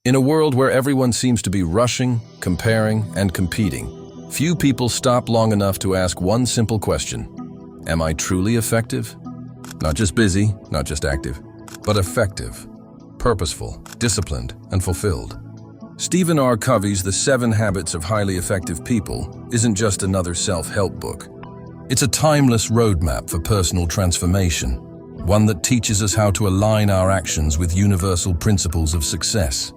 In a world where everyone seems to be rushing, comparing, and competing, few people stop long enough to ask one simple question. Am I truly effective? Not just busy, not just active, but effective, purposeful, disciplined, and fulfilled. Stephen R. Covey's The 7 Habits of Highly Effective People isn't just another self-help book. It's a timeless roadmap for personal transformation, one that teaches us how to align our actions with universal principles of success.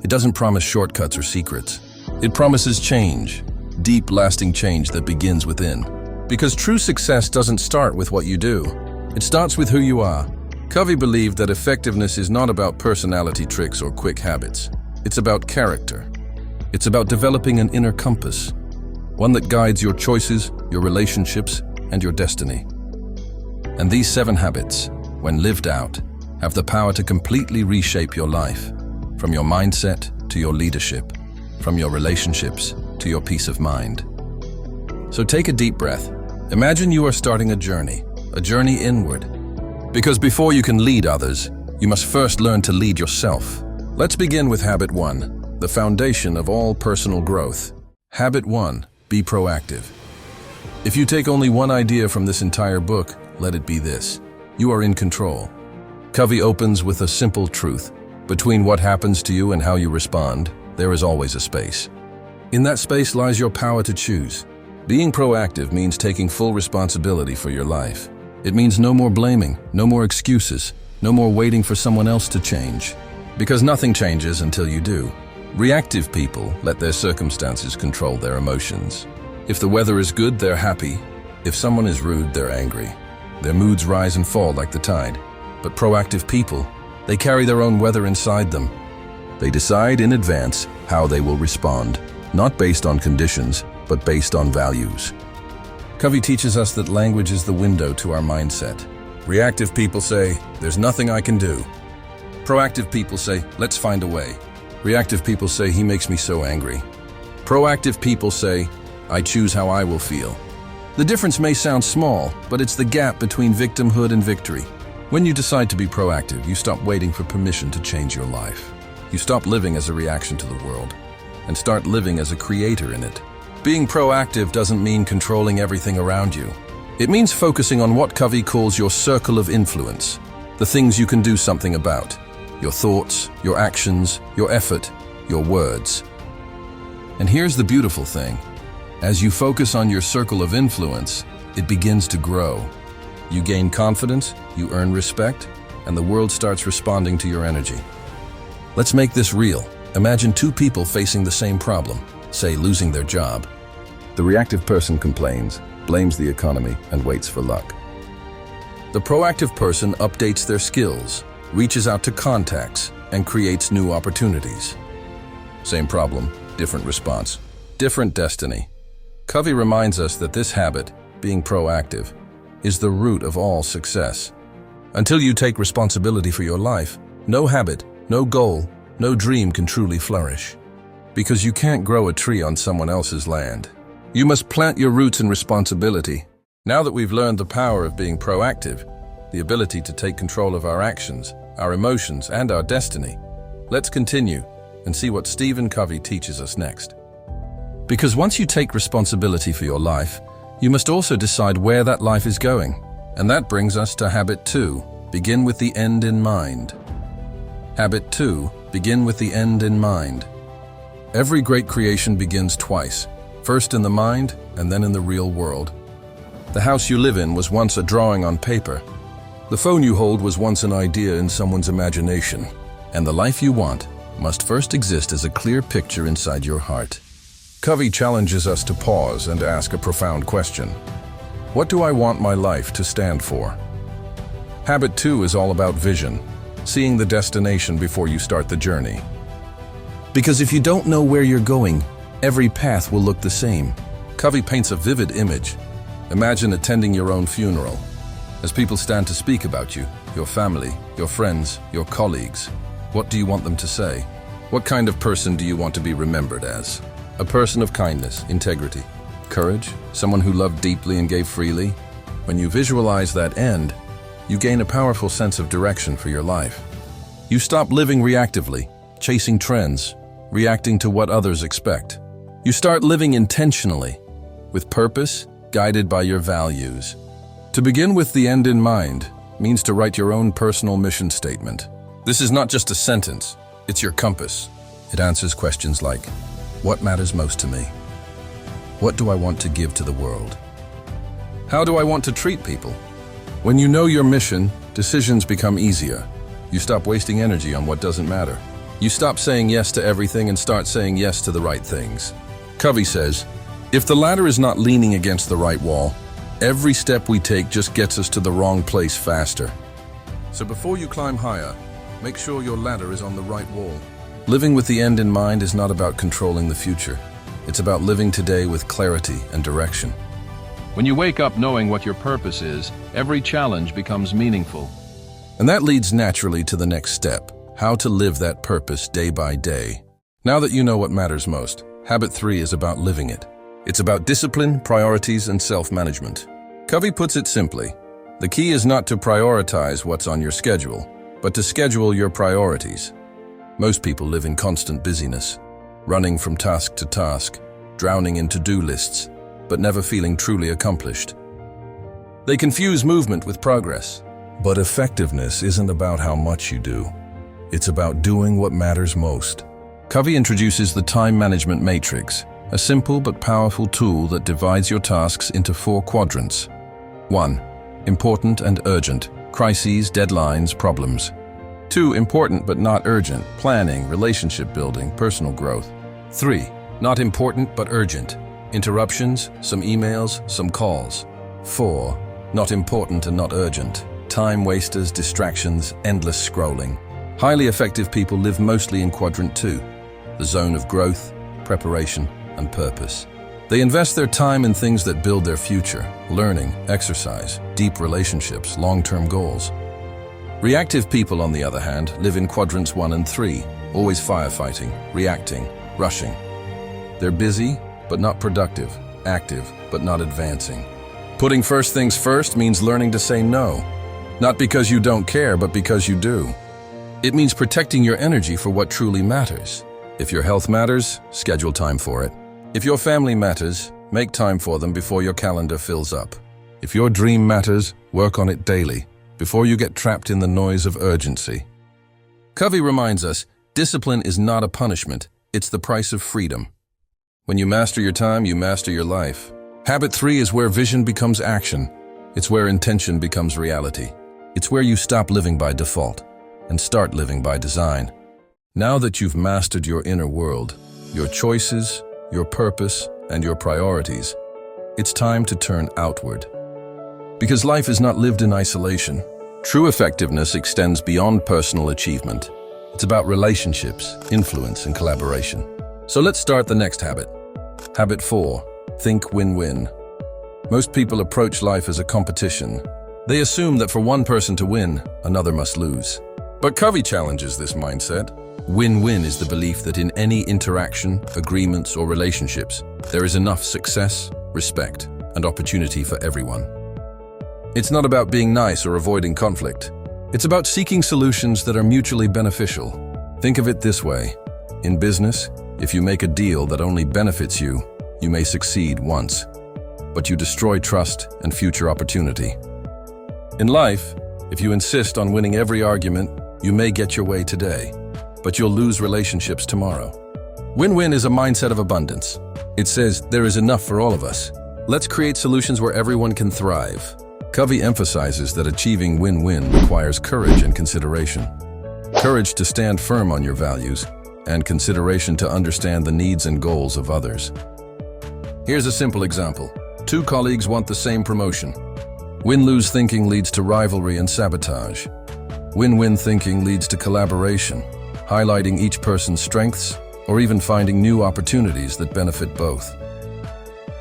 It doesn't promise shortcuts or secrets. It promises change, deep, lasting change that begins within. Because true success doesn't start with what you do. It starts with who you are. Covey believed that effectiveness is not about personality tricks or quick habits. It's about character. It's about developing an inner compass, one that guides your choices, your relationships, and your destiny. And these 7 habits, when lived out, have the power to completely reshape your life, from your mindset to your leadership, from your relationships to your peace of mind. So take a deep breath. Imagine you are starting a journey inward. Because before you can lead others, you must first learn to lead yourself. Let's begin with Habit 1, the foundation of all personal growth. Habit 1, be proactive. If you take only one idea from this entire book, let it be this: you are in control. Covey opens with a simple truth. Between what happens to you and how you respond, there is always a space. In that space lies your power to choose. Being proactive means taking full responsibility for your life. It means no more blaming, no more excuses, no more waiting for someone else to change. Because nothing changes until you do. Reactive people let their circumstances control their emotions. If the weather is good, they're happy. If someone is rude, they're angry. Their moods rise and fall like the tide. But proactive people, they carry their own weather inside them. They decide in advance how they will respond, not based on conditions, but based on values. Covey teaches us that language is the window to our mindset. Reactive people say, "There's nothing I can do." Proactive people say, "Let's find a way." Reactive people say, "He makes me so angry." Proactive people say, "I choose how I will feel." The difference may sound small, but it's the gap between victimhood and victory. When you decide to be proactive, you stop waiting for permission to change your life. You stop living as a reaction to the world and start living as a creator in it. Being proactive doesn't mean controlling everything around you. It means focusing on what Covey calls your circle of influence, the things you can do something about, your thoughts, your actions, your effort, your words. And here's the beautiful thing. As you focus on your circle of influence, it begins to grow. You gain confidence, you earn respect, and the world starts responding to your energy. Let's make this real. Imagine 2 people facing the same problem, say losing their job. The reactive person complains, blames the economy, and waits for luck. The proactive person updates their skills, reaches out to contacts, and creates new opportunities. Same problem, different response, different destiny. Covey reminds us that this habit, being proactive, is the root of all success. Until you take responsibility for your life, no habit, no goal, no dream can truly flourish. Because you can't grow a tree on someone else's land. You must plant your roots in responsibility. Now that we've learned the power of being proactive, the ability to take control of our actions, our emotions, and our destiny, let's continue and see what Stephen Covey teaches us next. Because once you take responsibility for your life, you must also decide where that life is going. And that brings us to Habit 2, begin with the end in mind. Habit 2, begin with the end in mind. Every great creation begins twice, first in the mind and then in the real world. The house you live in was once a drawing on paper. The phone you hold was once an idea in someone's imagination. And the life you want must first exist as a clear picture inside your heart. Covey challenges us to pause and ask a profound question. What do I want my life to stand for? Habit 2 is all about vision, seeing the destination before you start the journey. Because if you don't know where you're going, every path will look the same. Covey paints a vivid image. Imagine attending your own funeral. As people stand to speak about you, your family, your friends, your colleagues, what do you want them to say? What kind of person do you want to be remembered as? A person of kindness, integrity, courage, someone who loved deeply and gave freely? When you visualize that end, you gain a powerful sense of direction for your life. You stop living reactively chasing trends, reacting to what others expect. You start living intentionally, with purpose, guided by your values. To begin with the end in mind means to write your own personal mission statement. This is not just a sentence, it's your compass. It answers questions like, what matters most to me? What do I want to give to the world? How do I want to treat people? When you know your mission, decisions become easier. You stop wasting energy on what doesn't matter. You stop saying yes to everything and start saying yes to the right things. Covey says, if the ladder is not leaning against the right wall, every step we take just gets us to the wrong place faster. So before you climb higher, make sure your ladder is on the right wall. Living with the end in mind is not about controlling the future. It's about living today with clarity and direction. When you wake up knowing what your purpose is, every challenge becomes meaningful. And that leads naturally to the next step, how to live that purpose day by day. Now that you know what matters most, habit 3 is about living it. It's about discipline, priorities, and self-management. Covey puts it simply, the key is not to prioritize what's on your schedule, but to schedule your priorities. Most people live in constant busyness, running from task to task, drowning in to-do lists, but never feeling truly accomplished. They confuse movement with progress. But effectiveness isn't about how much you do. It's about doing what matters most. Covey introduces the time management matrix, a simple but powerful tool that divides your tasks into 4 quadrants. 1. Important and urgent, crises, deadlines, problems. 2. Important but not urgent, planning, relationship building, personal growth. 3. Not important but urgent, interruptions, some emails, some calls. 4. Not important and not urgent, time wasters, distractions, endless scrolling. Highly effective people live mostly in quadrant 2, the zone of growth, preparation, and purpose. They invest their time in things that build their future, learning, exercise, deep relationships, long-term goals. Reactive people, on the other hand, live in quadrants 1 and 3, always firefighting, reacting, rushing. They're busy, but not productive, active, but not advancing. Putting first things first means learning to say no. Not because you don't care, but because you do. It means protecting your energy for what truly matters. If your health matters, schedule time for it. If your family matters, make time for them before your calendar fills up. If your dream matters, work on it daily, before you get trapped in the noise of urgency. Covey reminds us, discipline is not a punishment, it's the price of freedom. When you master your time, you master your life. Habit 3 is where vision becomes action. It's where intention becomes reality. It's where you stop living by default and start living by design. Now that you've mastered your inner world, your choices, your purpose, and your priorities, it's time to turn outward. Because life is not lived in isolation. True effectiveness extends beyond personal achievement. It's about relationships, influence, and collaboration. So let's start the next habit. Habit 4, think win-win. Most people approach life as a competition. They assume that for one person to win, another must lose. But Covey challenges this mindset. Win-win is the belief that in any interaction, agreements, or relationships, there is enough success, respect, and opportunity for everyone. It's not about being nice or avoiding conflict. It's about seeking solutions that are mutually beneficial. Think of it this way. In business, if you make a deal that only benefits you, you may succeed once, but you destroy trust and future opportunity. In life, if you insist on winning every argument, you may get your way today, but you'll lose relationships tomorrow. Win-win is a mindset of abundance. It says there is enough for all of us. Let's create solutions where everyone can thrive. Covey emphasizes that achieving win-win requires courage and consideration. Courage to stand firm on your values, and consideration to understand the needs and goals of others. Here's a simple example. 2 colleagues want the same promotion. Win-lose thinking leads to rivalry and sabotage. Win-win thinking leads to collaboration, highlighting each person's strengths, or even finding new opportunities that benefit both.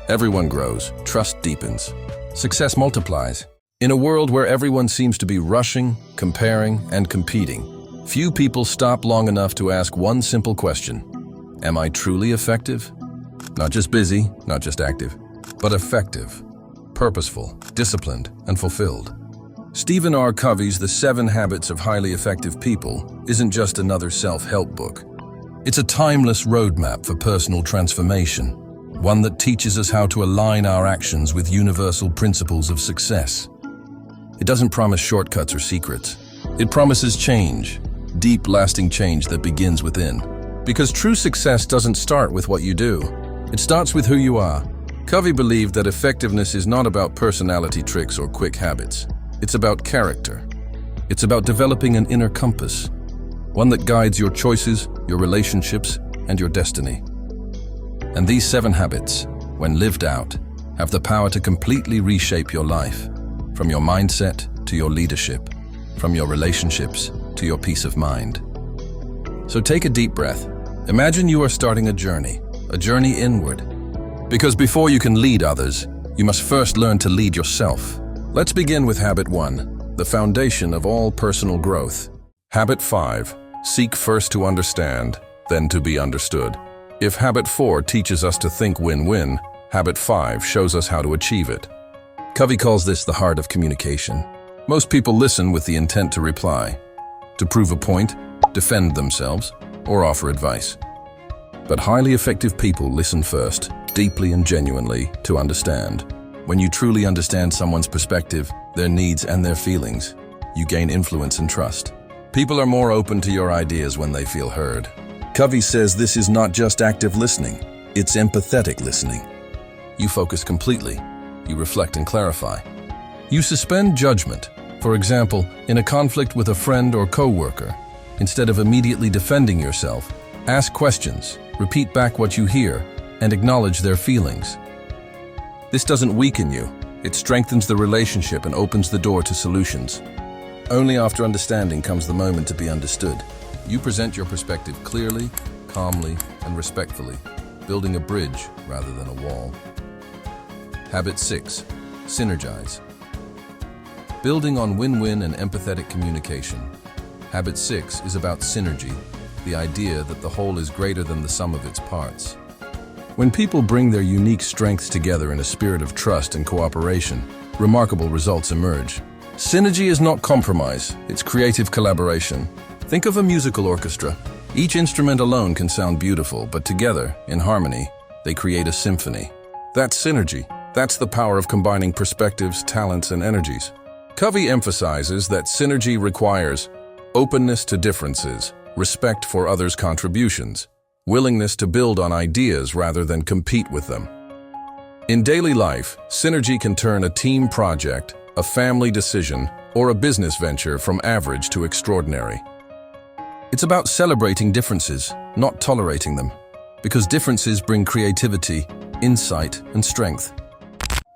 Everyone grows, trust deepens, success multiplies. In a world where everyone seems to be rushing, comparing, and competing, few people stop long enough to ask one simple question. Am I truly effective? Not just busy, not just active, but effective, purposeful, disciplined, and fulfilled. Stephen R. Covey's The 7 Habits of Highly Effective People isn't just another self-help book. It's a timeless roadmap for personal transformation, one that teaches us how to align our actions with universal principles of success. It doesn't promise shortcuts or secrets. It promises change, deep, lasting change that begins within. Because true success doesn't start with what you do. It starts with who you are. Covey believed that effectiveness is not about personality tricks or quick habits. It's about character. It's about developing an inner compass, one that guides your choices, your relationships, and your destiny. And these 7 habits, when lived out, have the power to completely reshape your life, from your mindset to your leadership, from your relationships to your peace of mind. So take a deep breath. Imagine you are starting a journey inward. Because before you can lead others, you must first learn to lead yourself. Let's begin with habit 1, the foundation of all personal growth. Habit 5, seek first to understand, then to be understood. If habit 4 teaches us to think win-win, habit 5 shows us how to achieve it. Covey calls this the heart of communication. Most people listen with the intent to reply, to prove a point, defend themselves, or offer advice. But highly effective people listen first, deeply and genuinely, to understand. When you truly understand someone's perspective, their needs and their feelings, you gain influence and trust. People are more open to your ideas when they feel heard. Covey says this is not just active listening, it's empathetic listening. You focus completely, you reflect and clarify. You suspend judgment, for example, in a conflict with a friend or co-worker. Instead of immediately defending yourself, ask questions, repeat back what you hear, and acknowledge their feelings. This doesn't weaken you, it strengthens the relationship and opens the door to solutions. Only after understanding comes the moment to be understood. You present your perspective clearly, calmly, and respectfully, building a bridge rather than a wall. Habit 6, synergize. Building on win-win and empathetic communication. Habit 6 is about synergy, the idea that the whole is greater than the sum of its parts. When people bring their unique strengths together in a spirit of trust and cooperation, remarkable results emerge. Synergy is not compromise, it's creative collaboration. Think of a musical orchestra. Each instrument alone can sound beautiful, but together, in harmony, they create a symphony. That's synergy. That's the power of combining perspectives, talents, and energies. Covey emphasizes that synergy requires openness to differences, respect for others' contributions, willingness to build on ideas rather than compete with them. In daily life, synergy can turn a team project, a family decision, or a business venture from average to extraordinary. It's about celebrating differences, not tolerating them, because differences bring creativity, insight, and strength.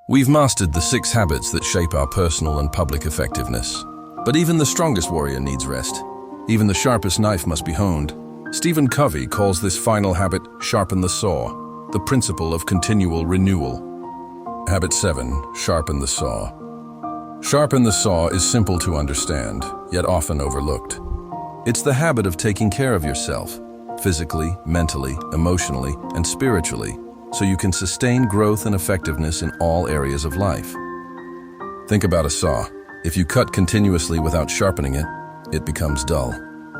We've mastered the 6 habits that shape our personal and public effectiveness. But even the strongest warrior needs rest. Even the sharpest knife must be honed. Stephen Covey calls this final habit sharpen the saw, the principle of continual renewal. Habit 7, sharpen the saw. Sharpen the saw is simple to understand, yet often overlooked. It's the habit of taking care of yourself, physically, mentally, emotionally, and spiritually, so you can sustain growth and effectiveness in all areas of life. Think about a saw. If you cut continuously without sharpening it, it becomes dull.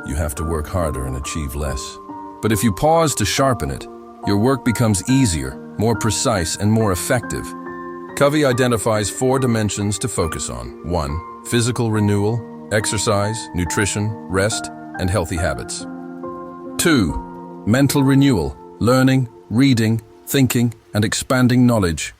You have to work harder and achieve less. But if you pause to sharpen it, your work becomes easier, more precise, and more effective. Covey identifies 4 dimensions to focus on. 1, physical renewal, exercise, nutrition, rest, and healthy habits. 2, mental renewal, learning, reading, thinking, and expanding knowledge.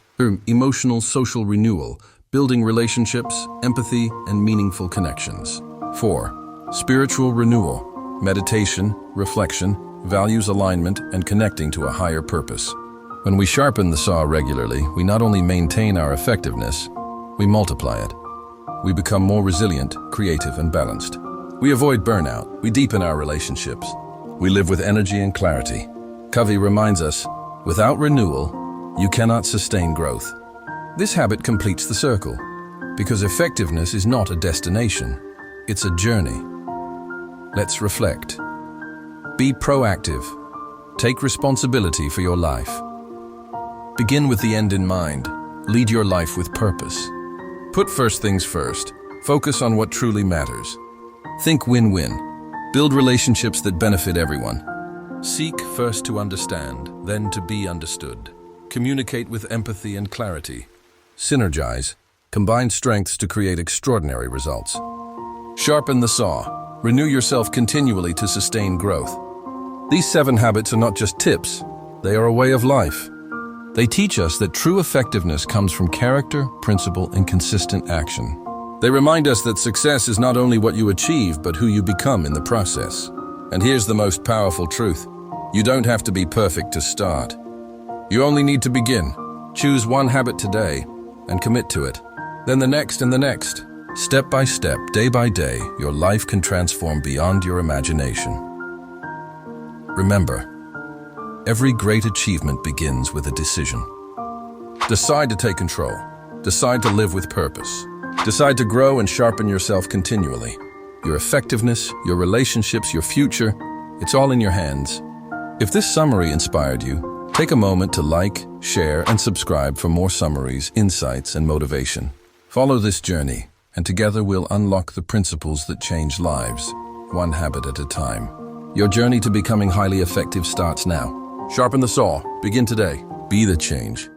Emotional social renewal, building relationships, empathy, and meaningful connections. 4, spiritual renewal, meditation, reflection, values alignment, and connecting to a higher purpose. When we sharpen the saw regularly, we not only maintain our effectiveness, we multiply it. We become more resilient, creative, and balanced. We avoid burnout, we deepen our relationships. We live with energy and clarity. Covey reminds us, without renewal, you cannot sustain growth. This habit completes the circle, because effectiveness is not a destination, it's a journey. Let's reflect. Be proactive. Take responsibility for your life. Begin with the end in mind. Lead your life with purpose. Put first things first. Focus on what truly matters. Think win-win. Build relationships that benefit everyone. Seek first to understand, then to be understood. Communicate with empathy and clarity. Synergize. Combine strengths to create extraordinary results. Sharpen the saw. Renew yourself continually to sustain growth. These 7 habits are not just tips, they are a way of life. They teach us that true effectiveness comes from character, principle, and consistent action. They remind us that success is not only what you achieve, but who you become in the process. And here's the most powerful truth. You don't have to be perfect to start. You only need to begin. Choose one habit today and commit to it. Then the next and the next. Step by step, day by day, your life can transform beyond your imagination. Remember, every great achievement begins with a decision. Decide to take control. Decide to live with purpose. Decide to grow and sharpen yourself continually. Your effectiveness, your relationships, your future, it's all in your hands. If this summary inspired you, take a moment to like, share, and subscribe for more summaries, insights, and motivation. Follow this journey, and together we'll unlock the principles that change lives, one habit at a time. Your journey to becoming highly effective starts now. Sharpen the saw. Begin today. Be the change.